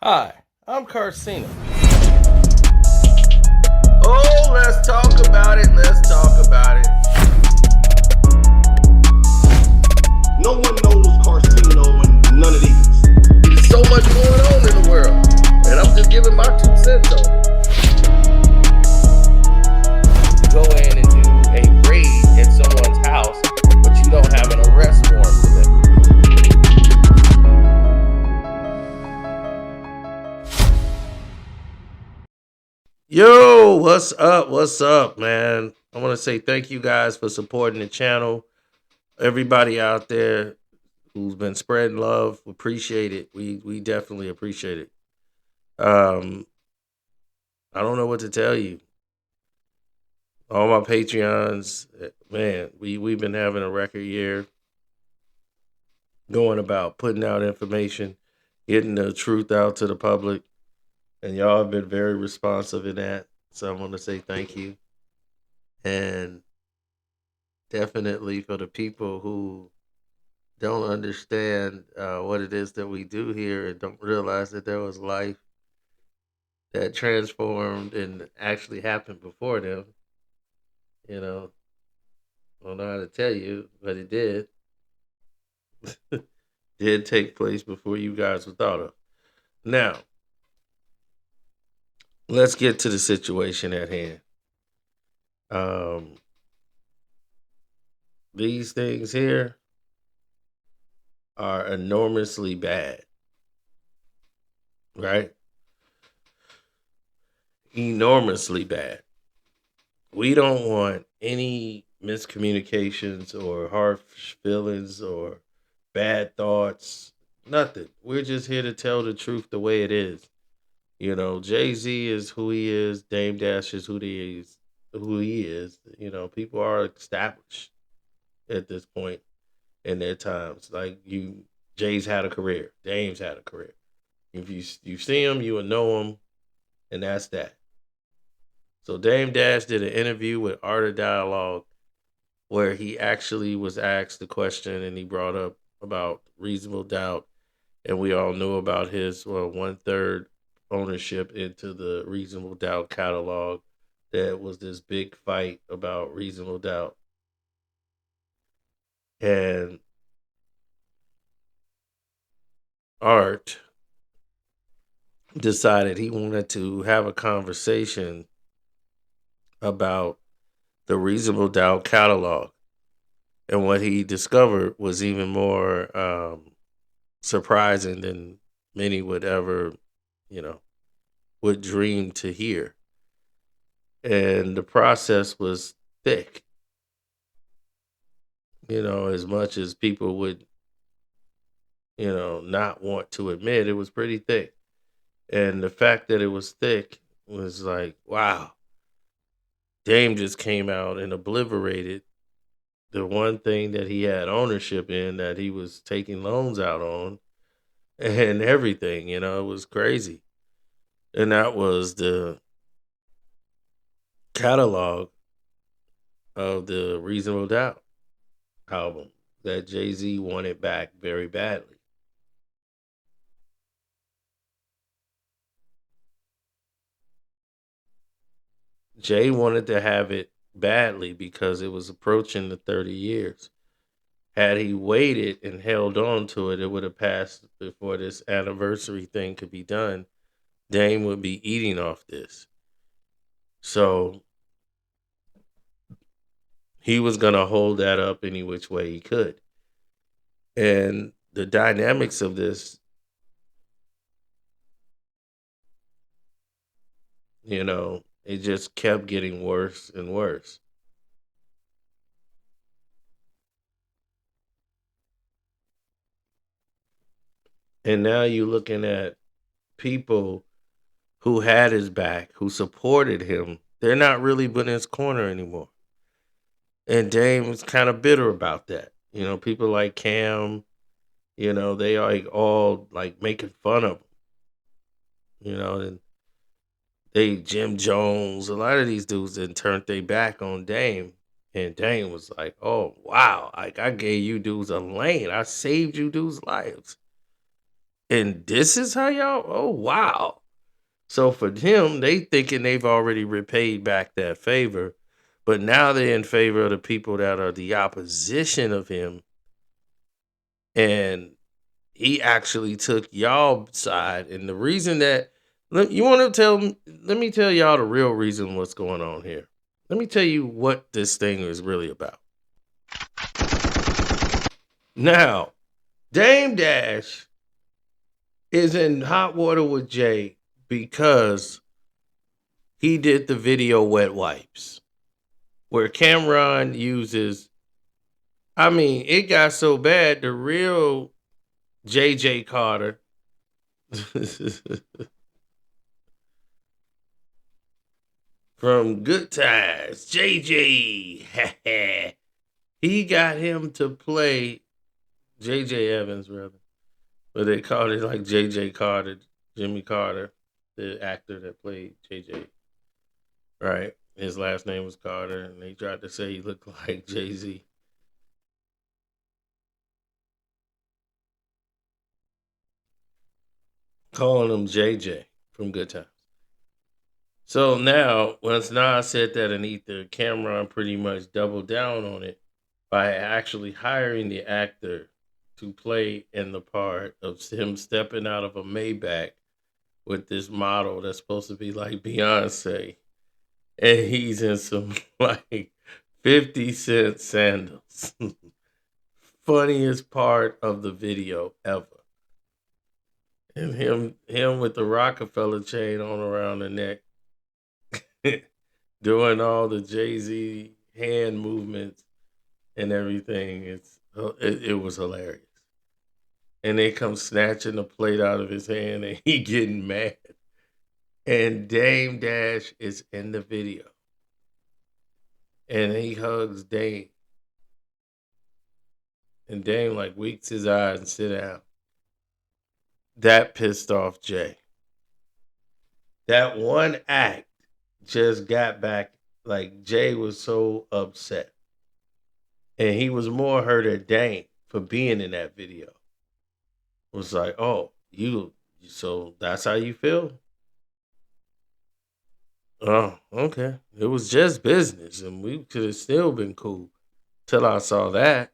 Hi, I'm Carcino. Oh, let's talk about it. Let's talk about it. No one knows Carcino and none of these. There's so much going on in the world, and I'm just giving my 2 cents on it. Go in and do a raid at someone's house, but you don't have an arrest warrant for them. Yo, what's up? What's up, man? I want to say thank you guys for supporting the channel. Everybody out there who's been spreading love, appreciate it. We definitely appreciate it. I don't know what to tell you. All my Patreons, man, we've been having a record year, going about putting out information, getting the truth out to the public, and y'all have been very responsive in that. So I want to say thank you, and definitely for the people who don't understand what it is that we do here and don't realize that there was life that transformed and actually happened before them. You know, I don't know how to tell you, but it did. Did take place before you guys were thought of. Now, let's get to the situation at hand. Um, these things here are enormously bad, right? Enormously bad. We don't want any miscommunications or harsh feelings or bad thoughts. Nothing. We're just here to tell the truth the way it is. You know, Jay Z is who he is. Dame Dash is who he is. Who he is. You know, people are established at this point in their times. Like Jay's had a career. Dame's had a career. If you see him, you will know him, and that's that. So Dame Dash did an interview with Art of Dialogue where he actually was asked the question and he brought up about reasonable doubt, and we all knew about his 1/3 ownership into the reasonable doubt catalog. That was this big fight about reasonable doubt, and Art decided he wanted to have a conversation about the reasonable doubt catalog. And what he discovered was even more surprising than many would ever, you know, would dream to hear. And the process was thick, as much as people would, not want to admit, it was pretty thick. And the fact that it was thick was like, wow, Dame just came out and obliterated the one thing that he had ownership in, that he was taking loans out on and everything. It was crazy. And that was the catalog of the Reasonable Doubt album that Jay Z wanted back very badly. Jay wanted to have it badly because it was approaching the 30 years. Had he waited and held on to it, it would have passed before this anniversary thing could be done. Dame would be eating off this. So he was going to hold that up any which way he could. And the dynamics of this, it just kept getting worse and worse. And now you're looking at people who had his back, who supported him. They're not really in his corner anymore. And Dame was kind of bitter about that. People like Cam, they are like all like making fun of him. And they Jim Jones, a lot of these dudes then turned their back on Dame. And Dame was like, oh wow, like I gave you dudes a lane. I saved you dudes' lives. And this is how y'all, oh, wow. So for him, they thinking they've already repaid back that favor. But now they're in favor of the people that are the opposition of him. And he actually took y'all side. And the reason that, you want to tell, let me tell y'all the real reason what's going on here. Let me tell you what this thing is really about. Now, Dame Dash is in hot water with Jay because he did the video Wet Wipes, where Cameron uses, I mean, it got so bad, the real JJ Carter from Good Times, JJ, he got him to play JJ Evans, rather. But they called it like JJ Carter, Jimmy Carter, the actor that played JJ. Right? His last name was Carter, and they tried to say he looked like Jay Z. Calling him JJ from Good Times. So now, once Nas said that in Ether, Cameron pretty much doubled down on it by actually hiring the actor to play in the part of him stepping out of a Maybach with this model that's supposed to be like Beyonce. And he's in some like 50 Cent sandals. Funniest part of the video ever. And him with the Roc-A-Fella chain on around the neck. Doing all the Jay Z hand movements and everything. It was hilarious. And they come snatching the plate out of his hand and he getting mad. And Dame Dash is in the video. And he hugs Dame. And Dame like winks his eyes and sit down. That pissed off Jay. That one act just got back, like Jay was so upset. And he was more hurt at Dame for being in that video. It was like, oh, so that's how you feel? Oh, okay. It was just business, and we could have still been cool till I saw that.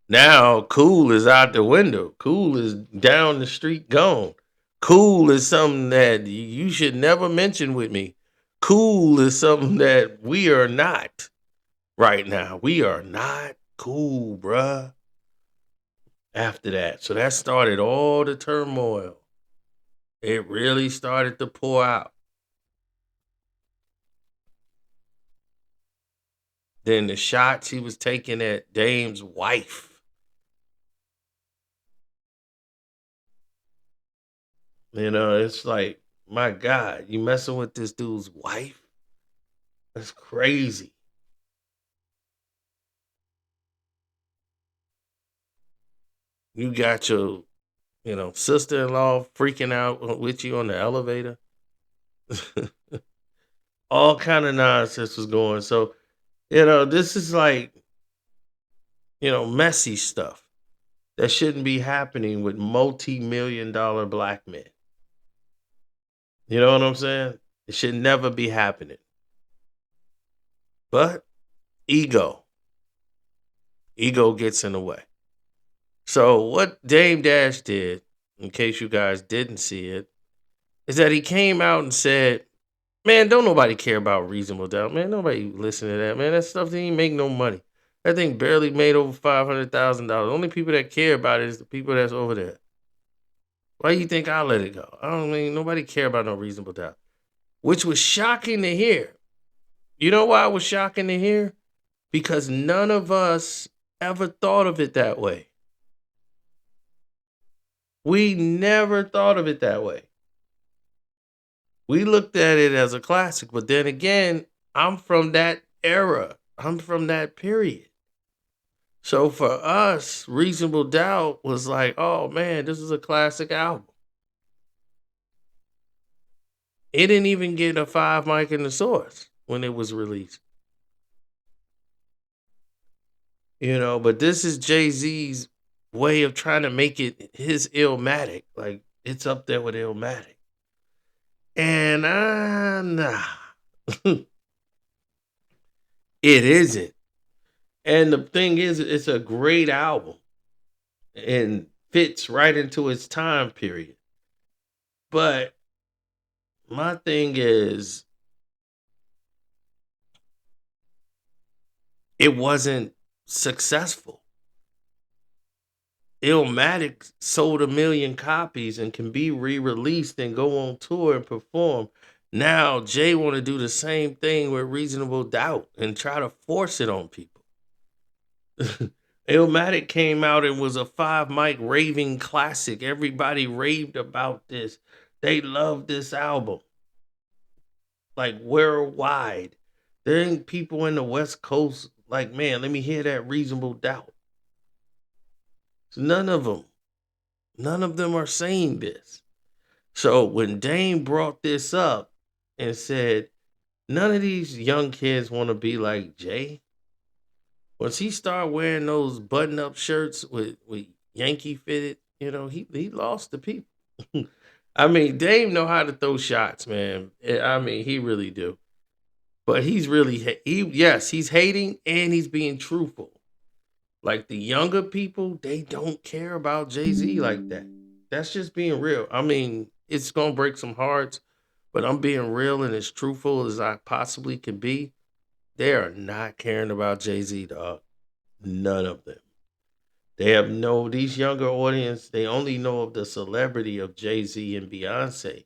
Now, cool is out the window. Cool is down the street gone. Cool is something that you should never mention with me. Cool is something that we are not right now. We are not cool, bruh. After that. So that started all the turmoil. It really started to pour out. Then the shots he was taking at Dame's wife. You know, it's like, my God, you messing with this dude's wife? That's crazy. You got your, sister-in-law freaking out with you on the elevator. All kind of nonsense was going. So, this is like, messy stuff that shouldn't be happening with multi-million-dollar black men. You know what I'm saying? It should never be happening. But ego gets in the way. So what Dame Dash did, in case you guys didn't see it, is that he came out and said, man, don't nobody care about Reasonable Doubt, man. Nobody listen to that, man. That stuff didn't make no money. That thing barely made over $500,000. The only people that care about it is the people that's over there. Why do you think I'll let it go? I don't mean nobody care about no Reasonable Doubt. Which was shocking to hear. You know why it was shocking to hear? Because none of us ever thought of it that way. We never thought of it that way. We looked at it as a classic, but then again, I'm from that era. I'm from that period. So for us, Reasonable Doubt was like, oh man, this is a classic album. It didn't even get a 5 mic in the source when it was released. But this is Jay Z's way of trying to make it his Illmatic. Like it's up there with Illmatic. And nah, it isn't. And the thing is, it's a great album and fits right into its time period. But my thing is, it wasn't successful. Illmatic sold 1,000,000 copies and can be re-released and go on tour and perform. Now Jay want to do the same thing with Reasonable Doubt and try to force it on people. Illmatic came out and was a 5 mic raving classic. Everybody raved about this. They loved this album. Like worldwide. There ain't people in the West Coast like, man, let me hear that Reasonable Doubt. So none of them are saying this. So when Dame brought this up and said, none of these young kids want to be like Jay. Once he started wearing those button-up shirts with Yankee fitted, he lost the people. I mean, Dame know how to throw shots, man. I mean, he really do. But he's really he's hating and he's being truthful. Like the younger people, they don't care about Jay Z like that. That's just being real. I mean, it's gonna break some hearts, but I'm being real and as truthful as I possibly can be. They are not caring about Jay Z, dog. None of them. They have these younger audience, they only know of the celebrity of Jay Z and Beyonce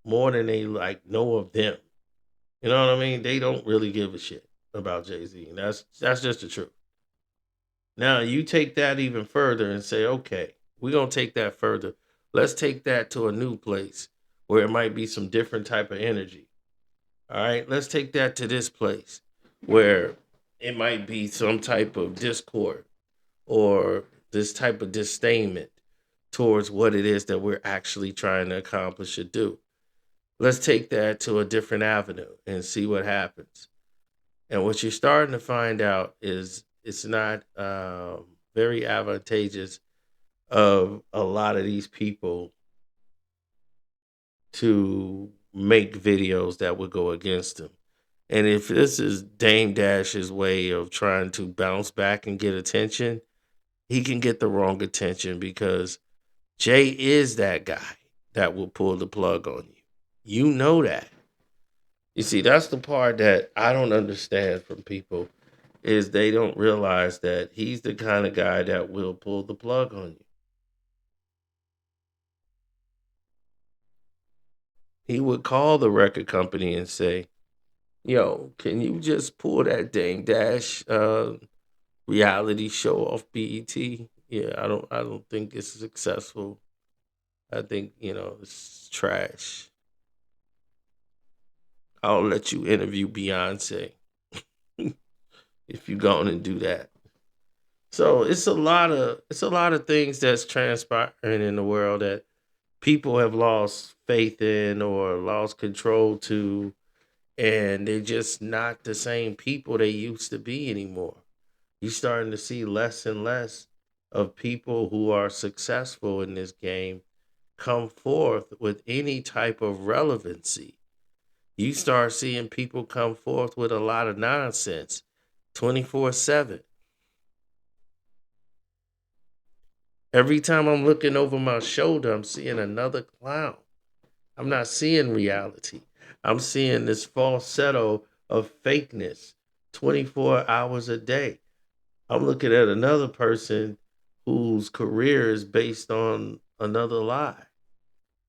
more than they know of them. You know what I mean? They don't really give a shit about Jay Z. And that's just the truth. Now you take that even further and say, okay, we're gonna take that further. Let's take that to a new place where it might be some different type of energy. All right, let's take that to this place where it might be some type of discord or this type of disdainment towards what it is that we're actually trying to accomplish or do. Let's take that to a different avenue and see what happens. And what you're starting to find out is it's not very advantageous of a lot of these people to make videos that would go against them. And if this is Dame Dash's way of trying to bounce back and get attention, he can get the wrong attention because Jay is that guy that will pull the plug on you. You know that. You see, that's the part that I don't understand from people is they don't realize that he's the kind of guy that will pull the plug on you. He would call the record company and say, yo, can you just pull that Dame Dash reality show off BET? Yeah, I don't think it's successful. I think, it's trash. I'll let you interview Beyonce if you go on and do that. So it's a lot of things that's transpiring in the world that people have lost faith in or lost control to, and they're just not the same people they used to be anymore. You're starting to see less and less of people who are successful in this game come forth with any type of relevancy. You start seeing people come forth with a lot of nonsense 24/7. Every time I'm looking over my shoulder, I'm seeing another clown. I'm not seeing reality. I'm seeing this falsetto of fakeness 24 hours a day. I'm looking at another person whose career is based on another lie.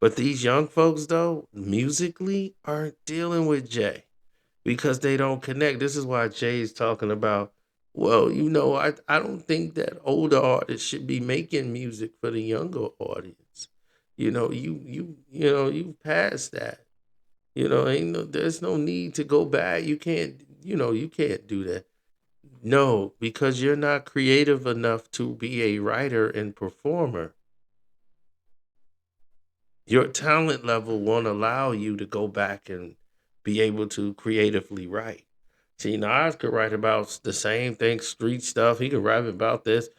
But these young folks, though, musically aren't dealing with Jay because they don't connect. This is why Jay's talking about, well, I don't think that older artists should be making music for the younger audience. You've passed that. There's no need to go back. You can't do that. No, because you're not creative enough to be a writer and performer. Your talent level won't allow you to go back and be able to creatively write. See, Nas could write about the same thing, street stuff. He could write about this.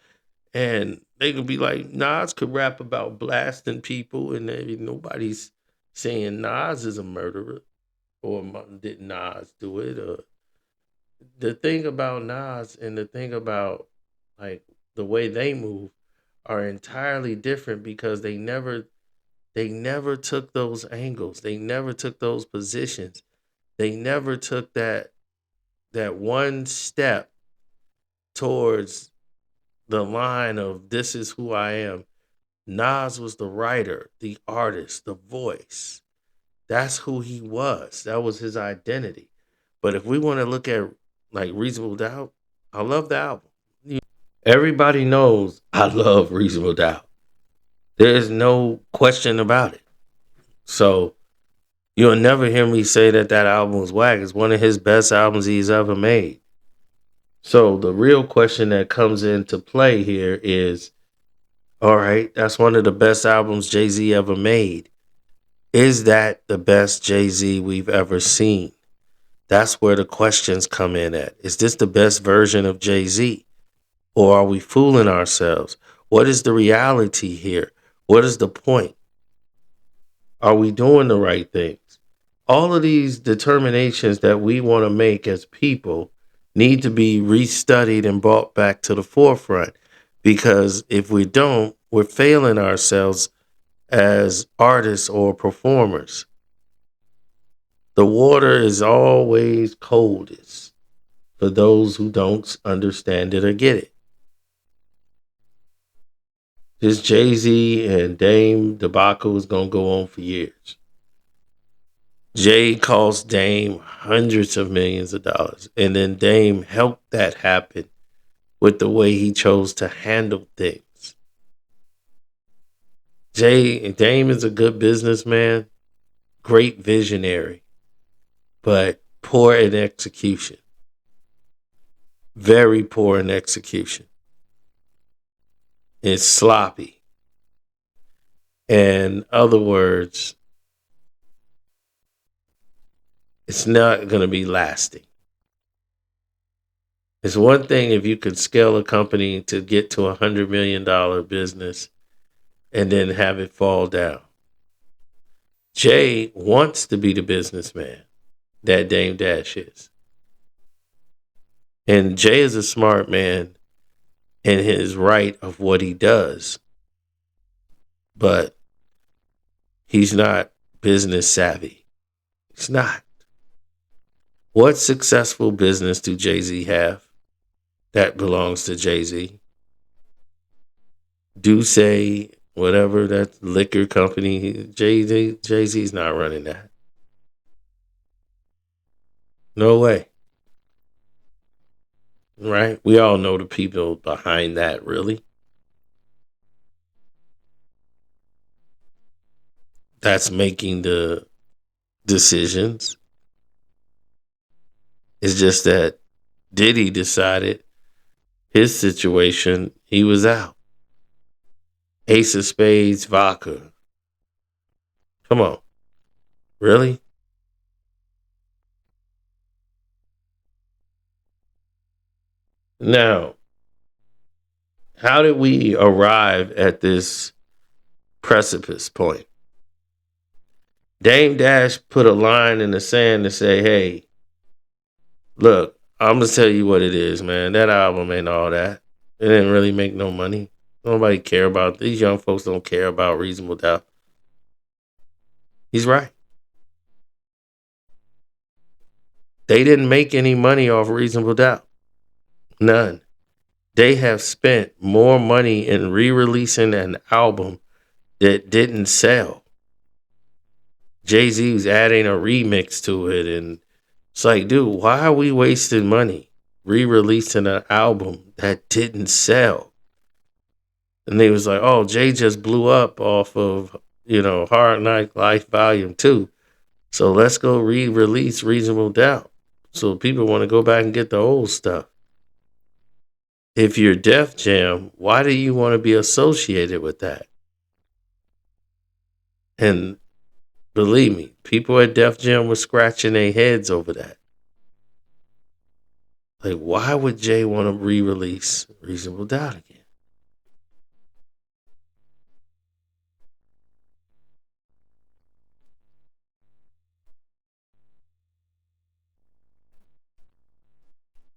And they could be like, Nas could rap about blasting people, and nobody's saying Nas is a murderer or did Nas do it. Or the thing about Nas and the thing about like the way they move are entirely different because they never took those angles. They never took those positions. They never took that one step towards the line of this is who I am. Nas was the writer, the artist, the voice. That's who he was. That was his identity. But if we want to look at like Reasonable Doubt, I love the album. Everybody knows I love Reasonable Doubt. There's no question about it. So you'll never hear me say that album was whack. It's one of his best albums he's ever made. So the real question that comes into play here is, all right, that's one of the best albums Jay Z ever made. Is that the best Jay Z we've ever seen? That's where the questions come in at. Is this the best version of Jay Z? Or are we fooling ourselves? What is the reality here? What is the point? Are we doing the right things? All of these determinations that we want to make as people need to be restudied and brought back to the forefront. Because if we don't, we're failing ourselves as artists or performers. The water is always coldest for those who don't understand it or get it. This Jay Z and Dame debacle is going to go on for years. Jay cost Dame hundreds of millions of dollars, and then Dame helped that happen with the way he chose to handle things. Dame is a good businessman, great visionary, but poor in execution. Very poor in execution. It's sloppy. In other words, it's not going to be lasting. It's one thing if you could scale a company to get to $100 million business and then have it fall down. Jay wants to be the businessman that Dame Dash is. And Jay is a smart man in his right of what he does. But he's not business savvy. He's not. What successful business do Jay Z have that belongs to Jay Z? Do say whatever that liquor company, Jay Z's not running that. No way. Right? We all know the people behind that, really. That's making the decisions. It's just that Diddy decided his situation, he was out. Ace of Spades, vodka. Come on. Really? Now, how did we arrive at this precipice point? Dame Dash put a line in the sand to say, hey, look, I'm going to tell you what it is, man. That album ain't all that. It didn't really make no money. Nobody care about, these young folks don't care about Reasonable Doubt. He's right. They didn't make any money off Reasonable Doubt. None. They have spent more money in re-releasing an album that didn't sell. Jay Z was adding a remix to it, and it's like, dude, why are we wasting money re-releasing an album that didn't sell? And they was like, oh, Jay just blew up off of, Hard Knock Life Volume 2. So let's go re-release Reasonable Doubt. So people want to go back and get the old stuff. If you're Def Jam, why do you want to be associated with that? And believe me, people at Def Jam were scratching their heads over that. Like, why would Jay want to re-release Reasonable Doubt again?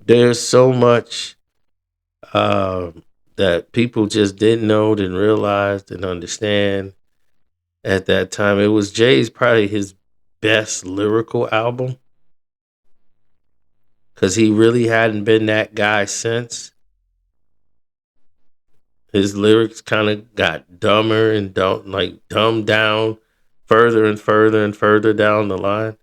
There's so much that people just didn't know, didn't realize, didn't understand at that time. It was Jay's probably his best lyrical album because he really hadn't been that guy since. His lyrics kind of got dumber and dumbed down further and further and further down the line.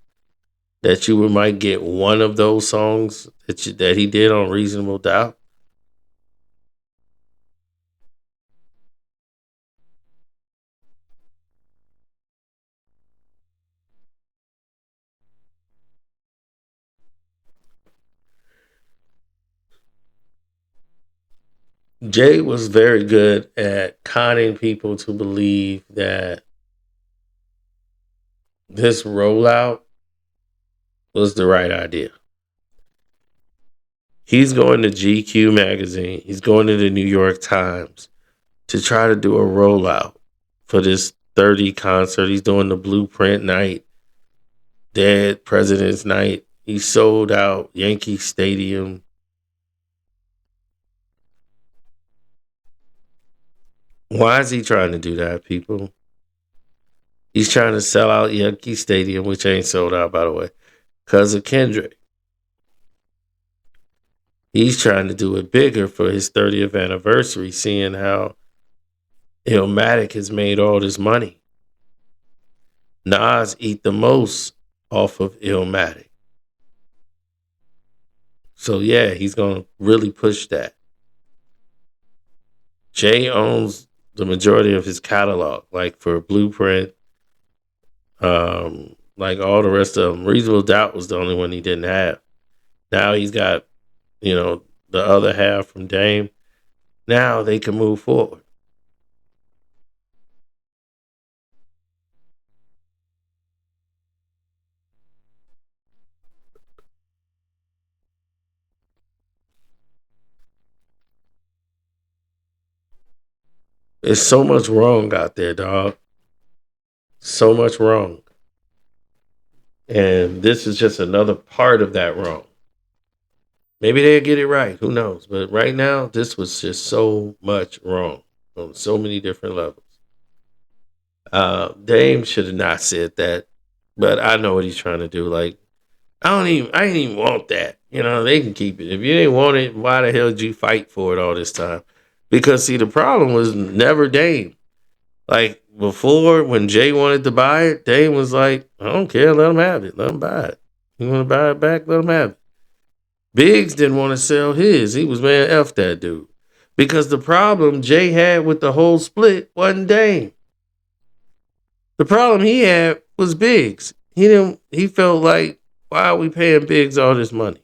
That you might get one of those songs that he did on Reasonable Doubt. Jay was very good at conning people to believe that this rollout was the right idea. He's going to GQ magazine. He's going to the New York Times to try to do a rollout for this 30 concert. He's doing the Blueprint night, Dead President's night. He sold out Yankee Stadium. Why is he trying to do that, people? He's trying to sell out Yankee Stadium, which ain't sold out, by the way, because of Kendrick. He's trying to do it bigger for his 30th anniversary, seeing how Illmatic has made all this money. Nas eat the most off of Illmatic. So yeah, he's going to really push that. Jay owns the majority of his catalog, like for Blueprint, like all the rest of them. Reasonable Doubt was the only one he didn't have. Now he's got, the other half from Dame. Now they can move forward. There's so much wrong out there, dog. So much wrong. And this is just another part of that wrong. Maybe they'll get it right. Who knows? But right now, this was just so much wrong on so many different levels. Dame should have not said that, but I know what he's trying to do. Like, I ain't even want that. They can keep it. If you didn't want it, why the hell did you fight for it all this time? Because see, the problem was never Dame. Like before, when Jay wanted to buy it, Dame was like, I don't care, let him have it. Let him buy it. You want to buy it back? Let him have it. Biggs didn't want to sell his. He was, man, F that dude. Because the problem Jay had with the whole split wasn't Dame. The problem he had was Biggs. He felt like, why are we paying Biggs all this money?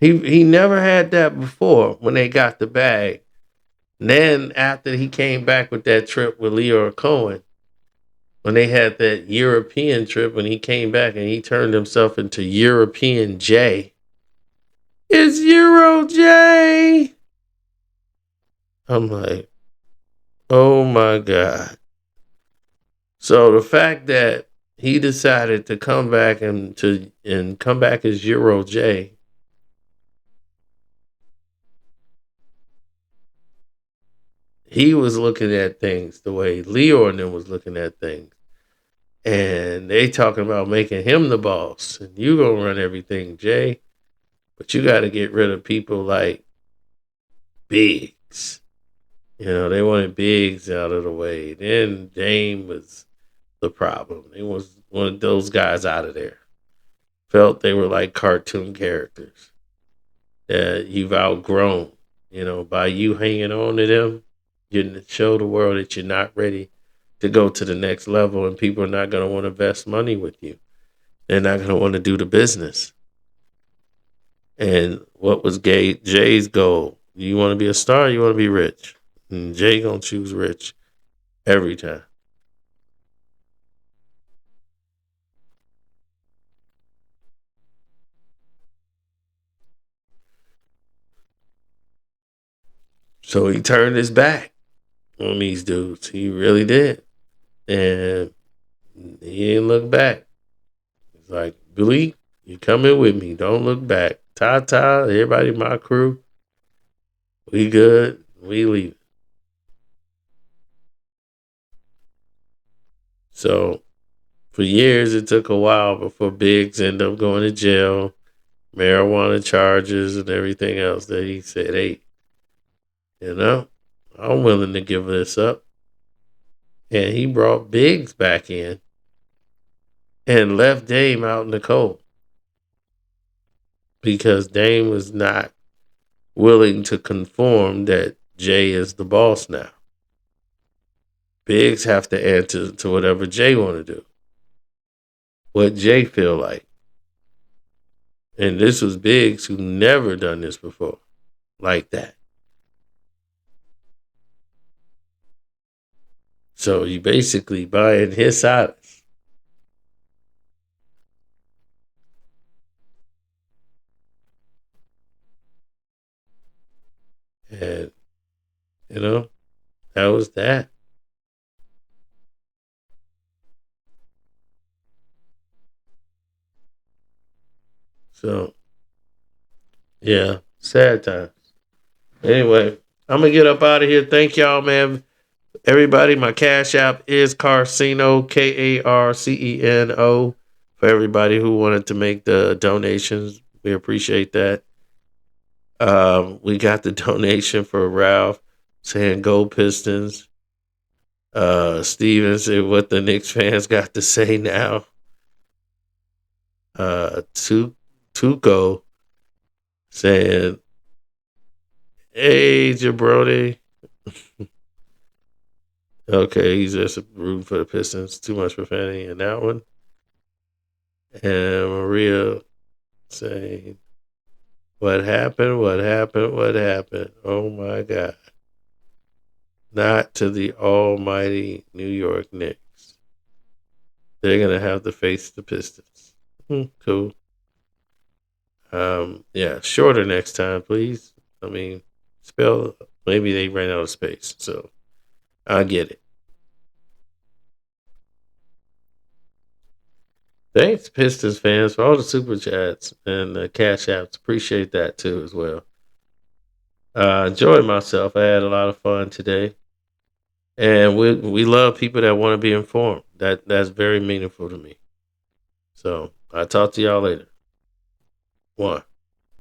He never had that before when they got the bag. And then after he came back with that trip with Lyor Cohen, when they had that European trip, when he came back and he turned himself into European Jay. It's Euro J. I'm like, oh my God. So the fact that he decided to come back and come back as Euro J, he was looking at things the way Lyor and them was looking at things. And they talking about making him the boss. And you gonna run everything, Jay. But you got to get rid of people like Biggs. They wanted Biggs out of the way. Then Dame was the problem. They wanted those guys out of there. Felt they were like cartoon characters that you've outgrown. By you hanging on to them, you show the world that you're not ready to go to the next level, and people are not going to want to invest money with you. They're not going to want to do the business. And what was Jay's goal? You want to be a star, you want to be rich. And Jay going to choose rich every time. So he turned his back on these dudes. He really did. And he didn't look back. It's like, Billy, you're coming with me. Don't look back. Tata, everybody in my crew, we good. We leave. So for years, it took a while before Biggs ended up going to jail, marijuana charges, and everything else that he said, hey, I'm willing to give this up. And he brought Biggs back in and left Dame out in the cold because Dame was not willing to conform that Jay is the boss now. Biggs have to answer to whatever Jay want to do, what Jay feel like. And this was Biggs who never done this before like that. So you basically buying his silence. And, that was that. So, yeah, sad time. Anyway, I'm going to get up out of here. Thank y'all, man. Everybody, my Cash App is Carceno, Karceno. For everybody who wanted to make the donations, we appreciate that. We got the donation for Ralph saying go Pistons. Steven said what the Knicks fans got to say now. Tuco saying, hey, jabroni. Okay, he's just rooting for the Pistons. Too much profanity in that one. And Maria saying, what happened? What happened? What happened? Oh, my God. Not to the almighty New York Knicks. They're going to have to face the Pistons. Cool. Yeah, shorter next time, please. I mean, maybe they ran out of space, so I get it. Thanks, Pistons fans, for all the super chats and the cash apps. Appreciate that too, as well. Enjoyed myself. I had a lot of fun today, and we love people that want to be informed. That's very meaningful to me. So I'll talk to y'all later. 1.